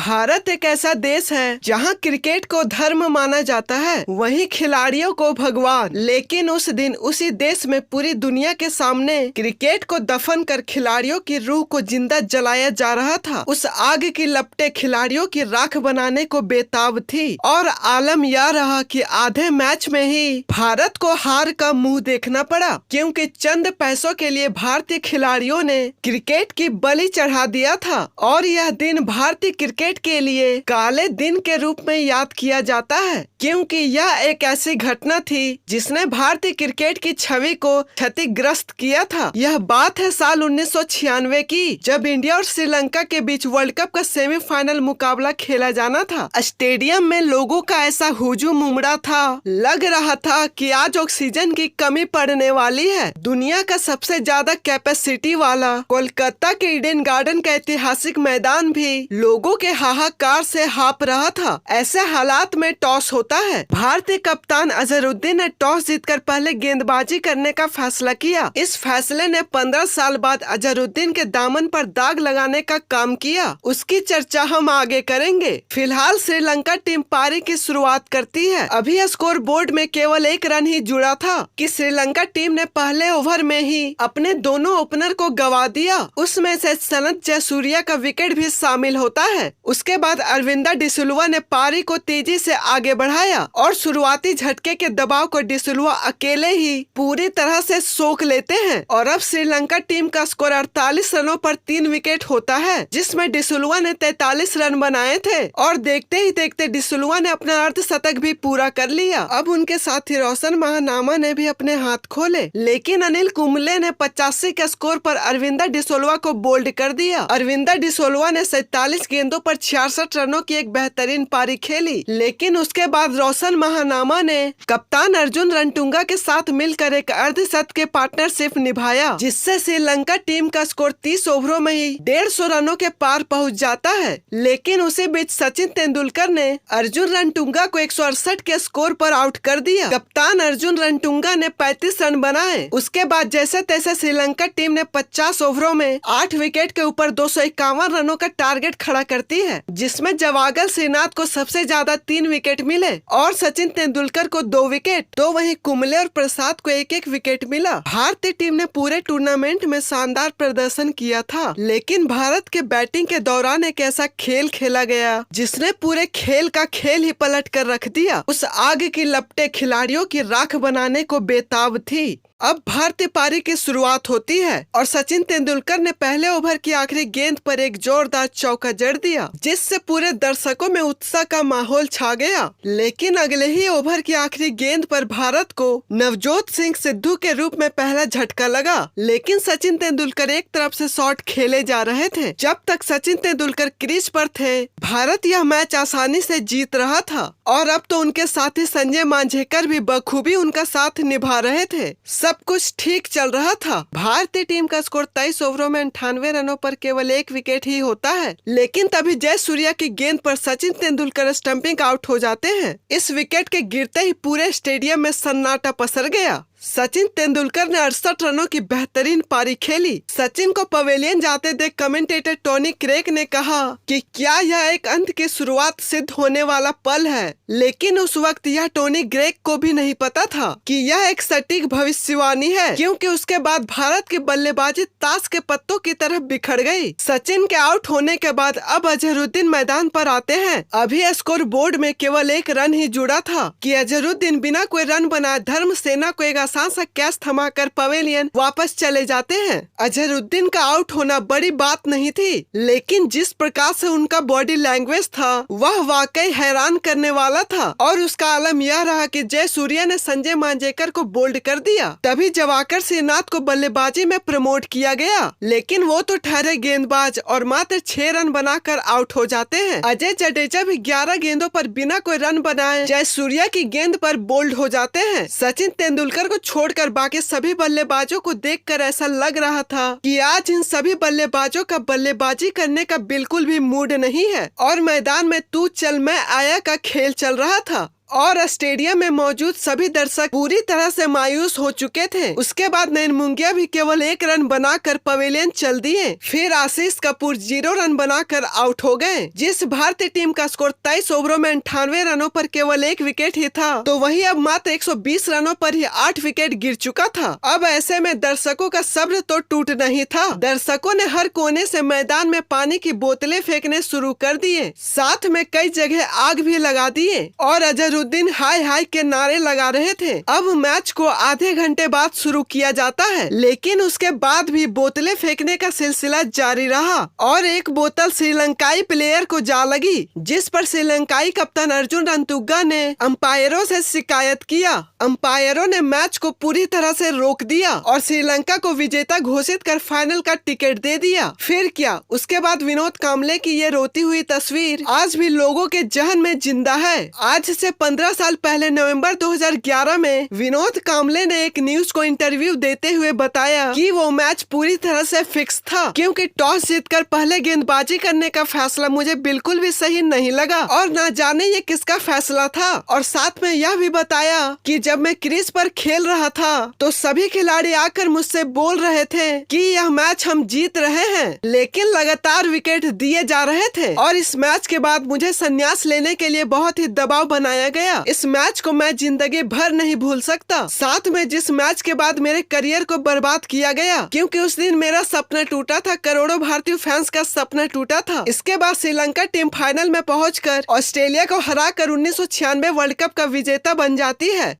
भारत एक ऐसा देश है जहां क्रिकेट को धर्म माना जाता है, वहीं खिलाड़ियों को भगवान। लेकिन उस दिन उसी देश में पूरी दुनिया के सामने क्रिकेट को दफन कर खिलाड़ियों की रूह को जिंदा जलाया जा रहा था। उस आग की लपटें खिलाड़ियों की राख बनाने को बेताब थी और आलम यह रहा कि आधे मैच में ही भारत को हार का मुंह देखना पड़ा, क्योंकि चंद पैसों के लिए भारतीय खिलाड़ियों ने क्रिकेट की बलि चढ़ा दिया था। और यह दिन भारतीय क्रिकेट के लिए काले दिन के रूप में याद किया जाता है, क्योंकि यह एक ऐसी घटना थी जिसने भारतीय क्रिकेट की छवि को क्षतिग्रस्त किया था। यह बात है साल 1996 की, जब इंडिया और श्रीलंका के बीच वर्ल्ड कप का सेमीफाइनल मुकाबला खेला जाना था। स्टेडियम में लोगों का ऐसा हुजूम उमड़ा था, लग रहा था कि आज ऑक्सीजन की कमी पड़ने वाली है। दुनिया का सबसे ज्यादा कैपेसिटी वाला कोलकाता के ईडन गार्डन का ऐतिहासिक मैदान भी लोगों के हाहाकार से हाप रहा था। ऐसे हालात में टॉस होता है। भारतीय कप्तान अजहरुद्दीन ने टॉस जीतकर पहले गेंदबाजी करने का फैसला किया। इस फैसले ने 15 साल बाद अजहरुद्दीन के दामन पर दाग लगाने का काम किया। उसकी चर्चा हम आगे करेंगे। फिलहाल श्रीलंका टीम पारी की शुरुआत करती है। अभी स्कोर बोर्ड में केवल एक रन ही जुड़ा था कि श्रीलंका टीम ने पहले ओवर में ही अपने दोनों ओपनर को गवा दिया। उसमें से सनत जयसूर्या का विकेट भी शामिल होता है। उसके बाद अरविंदा डिसिल्वा ने पारी को तेजी से आगे बढ़ाया और शुरुआती झटके के दबाव को डिसिल्वा अकेले ही पूरी तरह से सोख लेते हैं। और अब श्रीलंका टीम का स्कोर 48 रनों पर 3 विकेट होता है, जिसमें डिसिल्वा ने 43 रन बनाए थे और देखते ही देखते डिसिल्वा ने अपना अर्धशतक भी पूरा कर लिया। अब उनके साथी रोशन महानामा ने भी अपने हाथ खोले, लेकिन अनिल कुंबले ने 85 के स्कोर पर अरविंदा डिसिल्वा को बोल्ड कर दिया। अरविंदा डिसिल्वा ने 47 गेंदों पर 66 रनों की एक बेहतरीन पारी खेली, लेकिन उसके बाद रोशन महानामा ने कप्तान अर्जुन रणतुंगा के साथ मिलकर एक अर्धशतक के पार्टनरशिप निभाया, जिससे श्रीलंका टीम का स्कोर 30 ओवरों में ही 150 रनों के पार पहुंच जाता है। लेकिन उसी बीच सचिन तेंदुलकर ने अर्जुन रणतुंगा को 168 के स्कोर पर आउट कर दिया। कप्तान अर्जुन रणतुंगा ने 35 रन बनाए। उसके बाद जैसे तैसे श्रीलंका टीम ने 50 ओवरों में 8 विकेट के ऊपर 251 रनों का टारगेट खड़ा करती है, जिसमें जवागल श्रीनाथ को सबसे ज्यादा 3 विकेट मिले और सचिन तेंदुलकर को 2 विकेट, तो वहीं कुंबले और प्रसाद को 1-1 विकेट मिला। भारतीय टीम ने पूरे टूर्नामेंट में शानदार प्रदर्शन किया था, लेकिन भारत के बैटिंग के दौरान एक ऐसा खेल खेला गया जिसने पूरे खेल का खेल ही पलट कर रख दिया। उस आग की लपटें खिलाड़ियों की राख बनाने को बेताब थी। अब भारतीय पारी की शुरुआत होती है और सचिन तेंदुलकर ने पहले ओवर की आखिरी गेंद पर एक जोरदार चौका जड़ दिया, जिससे पूरे दर्शकों में उत्साह का माहौल छा गया। लेकिन अगले ही ओवर की आखिरी गेंद पर भारत को नवजोत सिंह सिद्धू के रूप में पहला झटका लगा, लेकिन सचिन तेंदुलकर एक तरफ से शॉट खेले जा रहे थे। जब तक सचिन तेंदुलकर क्रीज पर थे, भारत यह मैच आसानी से जीत रहा था और अब तो उनके साथी संजय मांझेकर भी बखूबी उनका साथ निभा रहे थे। सब कुछ ठीक चल रहा था। भारतीय टीम का स्कोर 23 ओवरों में 98 रनों पर केवल 1 विकेट ही होता है, लेकिन तभी जयसूर्या की गेंद पर सचिन तेंदुलकर स्टंपिंग आउट हो जाते हैं। इस विकेट के गिरते ही पूरे स्टेडियम में सन्नाटा पसर गया। सचिन तेंदुलकर ने 68 रनों की बेहतरीन पारी खेली। सचिन को पवेलियन जाते देख कमेंटेटर टोनी क्रेग ने कहा कि क्या यह एक अंत की शुरुआत सिद्ध होने वाला पल है, लेकिन उस वक्त यह टोनी क्रेग को भी नहीं पता था कि यह एक सटीक भविष्यवाणी है, क्योंकि उसके बाद भारत की बल्लेबाजी ताश के पत्तों की तरह बिखर गई। सचिन के आउट होने के बाद अब अजहरुद्दीन मैदान पर आते हैं। अभी स्कोर बोर्ड में केवल 1 रन ही जुड़ा था कि अजहरुद्दीन बिना कोई रन बनाए धर्म सेना को एक आसान सा कैच थमाकर पवेलियन वापस चले जाते हैं। अजहरुद्दीन का आउट होना बड़ी बात नहीं थी, लेकिन जिस प्रकार से उनका बॉडी लैंग्वेज था वह वाकई हैरान करने वाला था। और उसका आलम यह रहा कि जयसूर्या ने संजय मांझेकर को बोल्ड कर दिया। तभी जवाकर श्रीनाथ को बल्लेबाजी में प्रमोट किया गया, लेकिन वो तो ठहरे गेंदबाज और मात्र 6 रन बनाकर आउट हो जाते हैं। अजय जडेजा भी 11 गेंदों पर बिना कोई रन बनाए जयसूर्या की गेंद पर बोल्ड हो जाते हैं। सचिन तेंदुलकर को छोड़कर बाकी सभी बल्लेबाजों को देखकर ऐसा लग रहा था कि आज इन सभी बल्लेबाजों का बल्लेबाजी करने का बिल्कुल भी मूड नहीं है और मैदान में तू चल मैं आया का खेल चल रहा था। और स्टेडियम में मौजूद सभी दर्शक पूरी तरह से मायूस हो चुके थे। उसके बाद नयन मुंगिया भी केवल 1 रन बनाकर पवेलियन चल दिए। फिर आशीष कपूर 0 रन बनाकर आउट हो गए। जिस भारतीय टीम का स्कोर 23 ओवरों में 98 रनों पर केवल 1 विकेट ही था, तो वही अब मात्र 120 रनों पर ही 8 विकेट गिर चुका था। अब ऐसे में दर्शकों का सब्र तो टूट नहीं था। दर्शकों ने हर कोने से मैदान में पानी की बोतलें फेंकने शुरू कर दिए, साथ में कई जगह आग भी लगा दिए और अजहरुद्दीन हाय हाय के नारे लगा रहे थे। अब मैच को आधे घंटे बाद शुरू किया जाता है, लेकिन उसके बाद भी बोतलें फेंकने का सिलसिला जारी रहा और एक बोतल श्रीलंकाई प्लेयर को जा लगी, जिस पर श्रीलंकाई कप्तान अर्जुन रणतुंगा ने अंपायरों से शिकायत किया। अंपायरों ने मैच को पूरी तरह से रोक दिया और श्रीलंका को विजेता घोषित कर फाइनल का टिकट दे दिया। फिर क्या, उसके बाद विनोद कांबले की ये रोती हुई तस्वीर आज भी लोगों के जहन में जिंदा है। आज से 15 साल पहले नवंबर 2011 में विनोद कांबले ने एक न्यूज को इंटरव्यू देते हुए बताया कि वो मैच पूरी तरह से फिक्स था, क्योंकि टॉस जीतकर पहले गेंदबाजी करने का फैसला मुझे बिल्कुल भी सही नहीं लगा और न जाने ये किसका फैसला था। और साथ में यह भी बताया कि जब मैं क्रीज पर खेल रहा था तो सभी खिलाड़ी आकर मुझसे बोल रहे थे कि यह मैच हम जीत रहे हैं, लेकिन लगातार विकेट दिए जा रहे थे और इस मैच के बाद मुझे संन्यास लेने के लिए बहुत ही दबाव बनाया गया। इस मैच को मैं जिंदगी भर नहीं भूल सकता। साथ में जिस मैच के बाद मेरे करियर को बर्बाद किया गया, क्योंकि उस दिन मेरा सपना टूटा था, करोड़ों भारतीय फैंस का सपना टूटा था। इसके बाद श्रीलंका टीम फाइनल में पहुंचकर ऑस्ट्रेलिया को हराकर 1996 वर्ल्ड कप का विजेता बन जाती है।